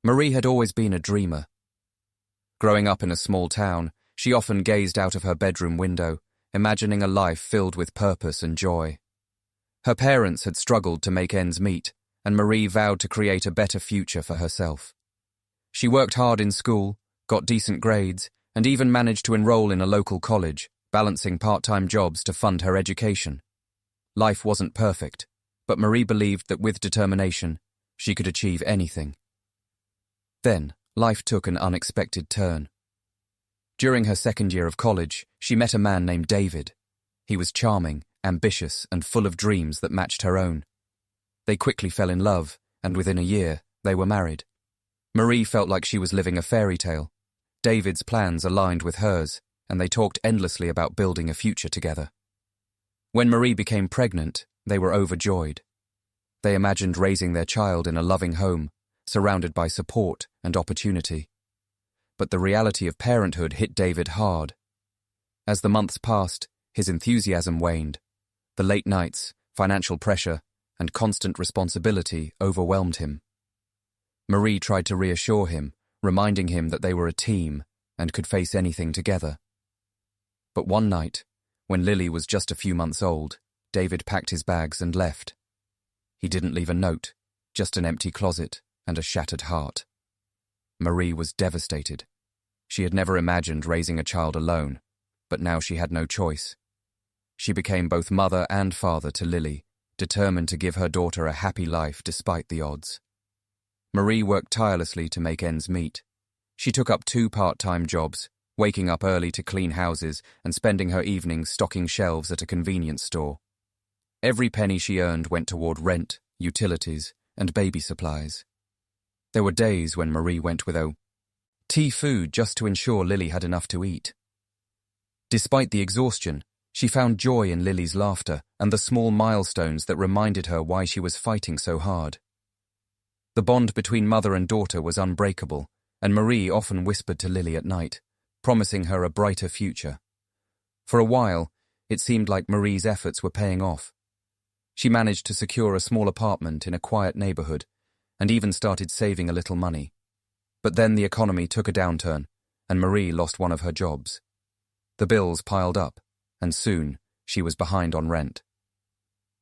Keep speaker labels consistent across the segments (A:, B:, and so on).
A: Marie had always been a dreamer. Growing up in a small town, she often gazed out of her bedroom window, imagining a life filled with purpose and joy. Her parents had struggled to make ends meet, and Marie vowed to create a better future for herself. She worked hard in school, got decent grades, and even managed to enroll in a local college, balancing part-time jobs to fund her education. Life wasn't perfect, but Marie believed that with determination, she could achieve anything. Then, life took an unexpected turn. During her second year of college, she met a man named David. He was charming, ambitious, and full of dreams that matched her own. They quickly fell in love, and within a year, they were married. Marie felt like she was living a fairy tale. David's plans aligned with hers, and they talked endlessly about building a future together. When Marie became pregnant, they were overjoyed. They imagined raising their child in a loving home, surrounded by support and opportunity. But the reality of parenthood hit David hard. As the months passed, his enthusiasm waned. The late nights, financial pressure, and constant responsibility overwhelmed him. Marie tried to reassure him, reminding him that they were a team and could face anything together. But one night, when Lily was just a few months old, David packed his bags and left. He didn't leave a note, just an empty closet and a shattered heart. Marie was devastated. She had never imagined raising a child alone, but now she had no choice. She became both mother and father to Lily, determined to give her daughter a happy life despite the odds. Marie worked tirelessly to make ends meet. She took up 2 part-time jobs, waking up early to clean houses and spending her evenings stocking shelves at a convenience store. Every penny she earned went toward rent, utilities, and baby supplies. There were days when Marie went without food just to ensure Lily had enough to eat. Despite the exhaustion, she found joy in Lily's laughter and the small milestones that reminded her why she was fighting so hard. The bond between mother and daughter was unbreakable, and Marie often whispered to Lily at night, promising her a brighter future. For a while, it seemed like Marie's efforts were paying off. She managed to secure a small apartment in a quiet neighborhood and even started saving a little money. But then the economy took a downturn, and Marie lost one of her jobs. The bills piled up, and soon she was behind on rent.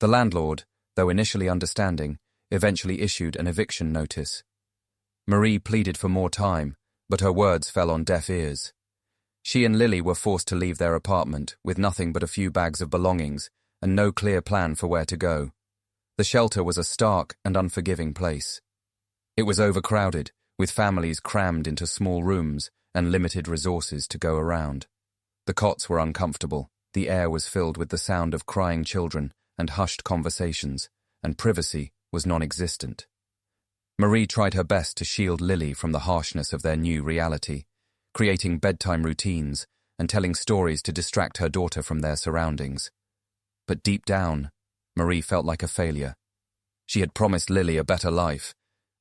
A: The landlord, though initially understanding, eventually issued an eviction notice. Marie pleaded for more time, but her words fell on deaf ears. She and Lily were forced to leave their apartment with nothing but a few bags of belongings and no clear plan for where to go. The shelter was a stark and unforgiving place. It was overcrowded, with families crammed into small rooms and limited resources to go around. The cots were uncomfortable, the air was filled with the sound of crying children and hushed conversations, and privacy was non-existent. Marie tried her best to shield Lily from the harshness of their new reality, creating bedtime routines and telling stories to distract her daughter from their surroundings. But deep down, Marie felt like a failure. She had promised Lily a better life,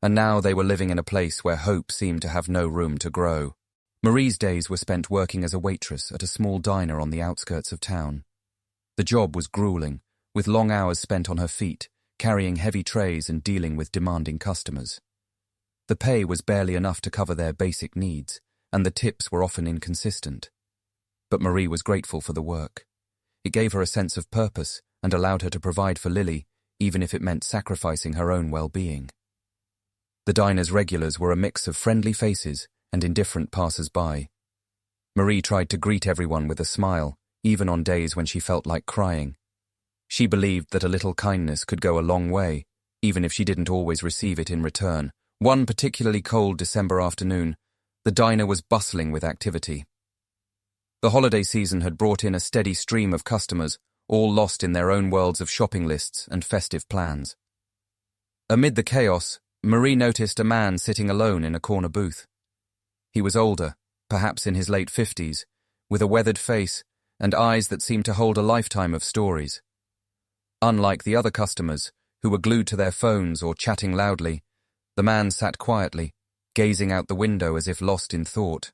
A: and now they were living in a place where hope seemed to have no room to grow. Marie's days were spent working as a waitress at a small diner on the outskirts of town. The job was grueling, with long hours spent on her feet, carrying heavy trays and dealing with demanding customers. The pay was barely enough to cover their basic needs, and the tips were often inconsistent. But Marie was grateful for the work. It gave her a sense of purpose and allowed her to provide for Lily, even if it meant sacrificing her own well-being. The diner's regulars were a mix of friendly faces and indifferent passers-by. Marie tried to greet everyone with a smile, even on days when she felt like crying. She believed that a little kindness could go a long way, even if she didn't always receive it in return. One particularly cold December afternoon, the diner was bustling with activity. The holiday season had brought in a steady stream of customers, all lost in their own worlds of shopping lists and festive plans. Amid the chaos, Marie noticed a man sitting alone in a corner booth. He was older, perhaps in his late 50s, with a weathered face and eyes that seemed to hold a lifetime of stories. Unlike the other customers, who were glued to their phones or chatting loudly, the man sat quietly, gazing out the window as if lost in thought.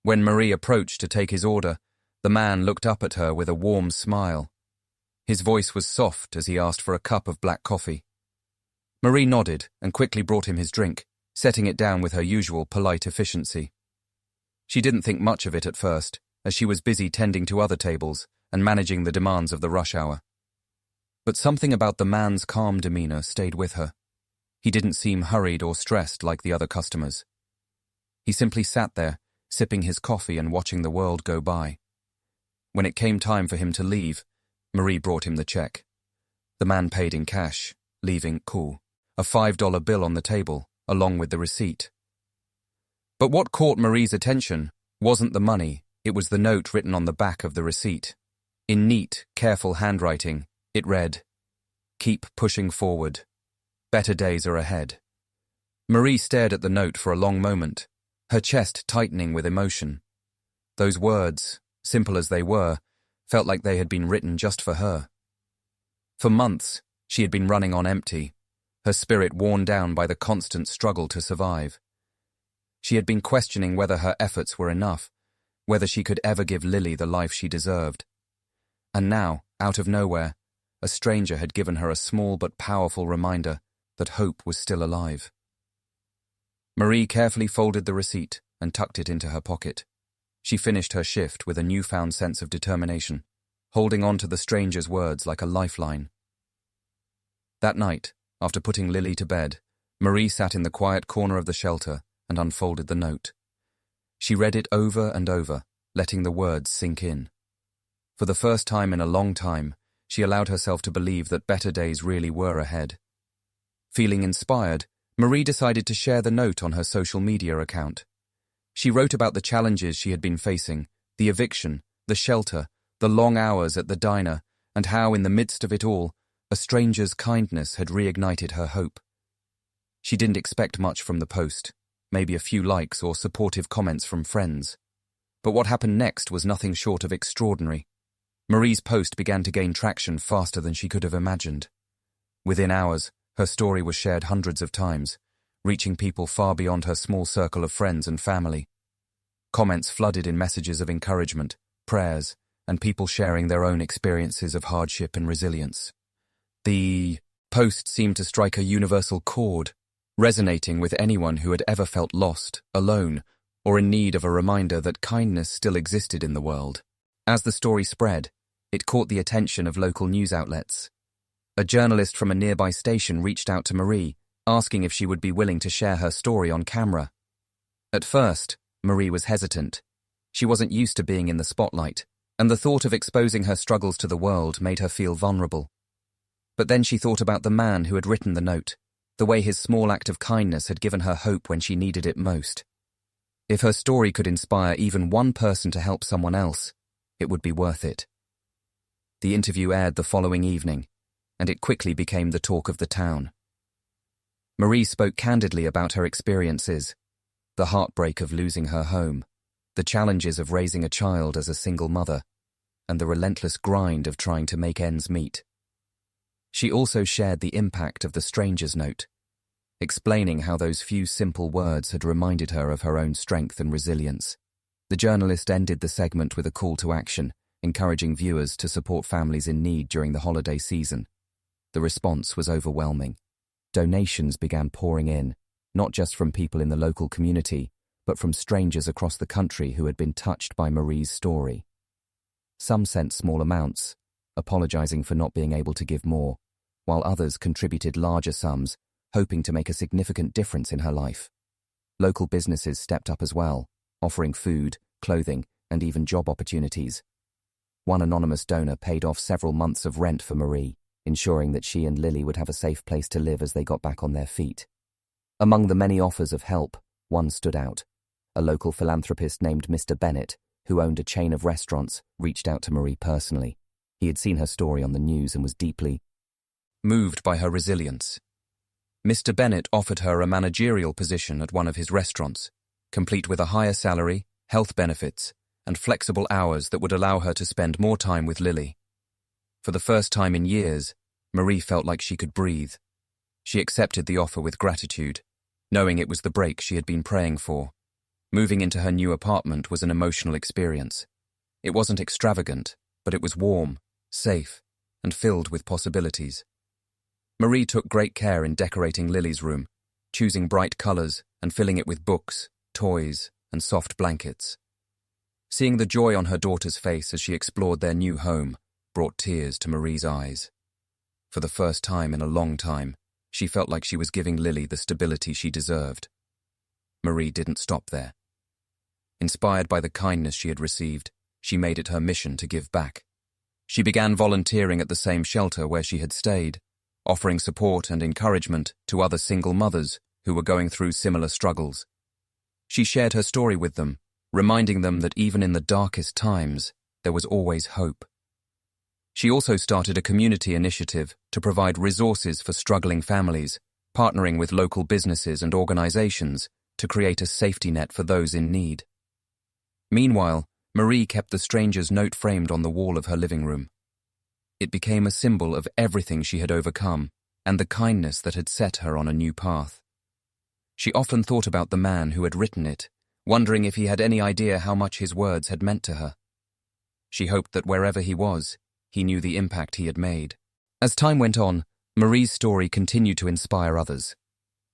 A: When Marie approached to take his order, the man looked up at her with a warm smile. His voice was soft as he asked for a cup of black coffee. Marie nodded and quickly brought him his drink, setting it down with her usual polite efficiency. She didn't think much of it at first, as she was busy tending to other tables and managing the demands of the rush hour. But something about the man's calm demeanor stayed with her. He didn't seem hurried or stressed like the other customers. He simply sat there, sipping his coffee and watching the world go by. When it came time for him to leave, Marie brought him the check. The man paid in cash, leaving cool, a $5 bill on the table, along with the receipt. But what caught Marie's attention wasn't the money, it was the note written on the back of the receipt. In neat, careful handwriting, it read, "Keep pushing forward. Better days are ahead." Marie stared at the note for a long moment, her chest tightening with emotion. Those words, simple as they were, felt like they had been written just for her. For months, she had been running on empty, her spirit worn down by the constant struggle to survive. She had been questioning whether her efforts were enough, whether she could ever give Lily the life she deserved. And now, out of nowhere, a stranger had given her a small but powerful reminder that hope was still alive. Marie carefully folded the receipt and tucked it into her pocket. She finished her shift with a newfound sense of determination, holding on to the stranger's words like a lifeline. That night, after putting Lily to bed, Marie sat in the quiet corner of the shelter and unfolded the note. She read it over and over, letting the words sink in. For the first time in a long time, she allowed herself to believe that better days really were ahead. Feeling inspired, Marie decided to share the note on her social media account. She wrote about the challenges she had been facing, the eviction, the shelter, the long hours at the diner, and how, in the midst of it all, a stranger's kindness had reignited her hope. She didn't expect much from the post, maybe a few likes or supportive comments from friends. But what happened next was nothing short of extraordinary. Marie's post began to gain traction faster than she could have imagined. Within hours, her story was shared hundreds of times, reaching people far beyond her small circle of friends and family. Comments flooded in messages of encouragement, prayers, and people sharing their own experiences of hardship and resilience. The post seemed to strike a universal chord, resonating with anyone who had ever felt lost, alone, or in need of a reminder that kindness still existed in the world. As the story spread, it caught the attention of local news outlets. A journalist from a nearby station reached out to Marie, asking if she would be willing to share her story on camera. At first, Marie was hesitant. She wasn't used to being in the spotlight, and the thought of exposing her struggles to the world made her feel vulnerable. But then she thought about the man who had written the note, the way his small act of kindness had given her hope when she needed it most. If her story could inspire even one person to help someone else, it would be worth it. The interview aired the following evening, and it quickly became the talk of the town. Marie spoke candidly about her experiences, the heartbreak of losing her home, the challenges of raising a child as a single mother, and the relentless grind of trying to make ends meet. She also shared the impact of the stranger's note, explaining how those few simple words had reminded her of her own strength and resilience. The journalist ended the segment with a call to action, encouraging viewers to support families in need during the holiday season. The response was overwhelming. Donations began pouring in, not just from people in the local community, but from strangers across the country who had been touched by Marie's story. Some sent small amounts, apologizing for not being able to give more, while others contributed larger sums, hoping to make a significant difference in her life. Local businesses stepped up as well, offering food, clothing, and even job opportunities. One anonymous donor paid off several months of rent for Marie, ensuring that she and Lily would have a safe place to live as they got back on their feet. Among the many offers of help, one stood out. A local philanthropist named Mr. Bennett, who owned a chain of restaurants, reached out to Marie personally. He had seen her story on the news and was deeply moved by her resilience. Mr. Bennett offered her a managerial position at one of his restaurants, complete with a higher salary, health benefits, and flexible hours that would allow her to spend more time with Lily. For the first time in years, Marie felt like she could breathe. She accepted the offer with gratitude, knowing it was the break she had been praying for. Moving into her new apartment was an emotional experience. It wasn't extravagant, but it was warm, safe, and filled with possibilities. Marie took great care in decorating Lily's room, choosing bright colors and filling it with books, toys, and soft blankets. Seeing the joy on her daughter's face as she explored their new home brought tears to Marie's eyes. For the first time in a long time, she felt like she was giving Lily the stability she deserved. Marie didn't stop there. Inspired by the kindness she had received, she made it her mission to give back. She began volunteering at the same shelter where she had stayed, offering support and encouragement to other single mothers who were going through similar struggles. She shared her story with them, reminding them that even in the darkest times, there was always hope. She also started a community initiative to provide resources for struggling families, partnering with local businesses and organizations to create a safety net for those in need. Meanwhile, Marie kept the stranger's note framed on the wall of her living room. It became a symbol of everything she had overcome and the kindness that had set her on a new path. She often thought about the man who had written it, wondering if he had any idea how much his words had meant to her. She hoped that wherever he was, he knew the impact he had made. As time went on, Marie's story continued to inspire others.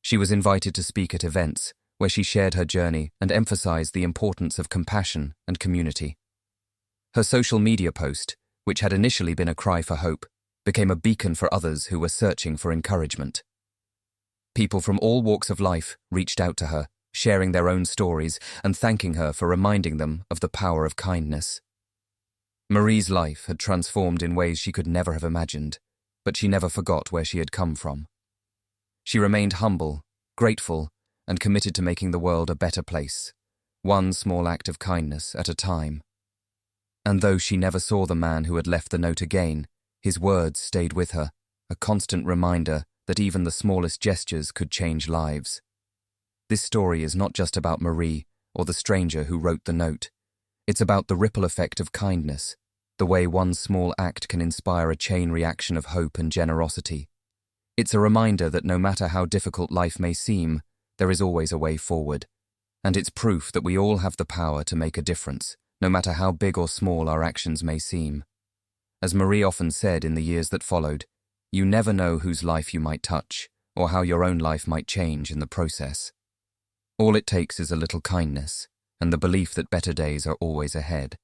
A: She was invited to speak at events where she shared her journey and emphasized the importance of compassion and community. Her social media post, which had initially been a cry for hope, became a beacon for others who were searching for encouragement. People from all walks of life reached out to her, sharing their own stories and thanking her for reminding them of the power of kindness. Marie's life had transformed in ways she could never have imagined, but she never forgot where she had come from. She remained humble, grateful, and committed to making the world a better place, one small act of kindness at a time. And though she never saw the man who had left the note again, his words stayed with her, a constant reminder that even the smallest gestures could change lives. This story is not just about Marie or the stranger who wrote the note. It's about the ripple effect of kindness, the way one small act can inspire a chain reaction of hope and generosity. It's a reminder that no matter how difficult life may seem, there is always a way forward. And it's proof that we all have the power to make a difference, no matter how big or small our actions may seem. As Marie often said in the years that followed, you never know whose life you might touch, or how your own life might change in the process. All it takes is a little kindness, and the belief that better days are always ahead.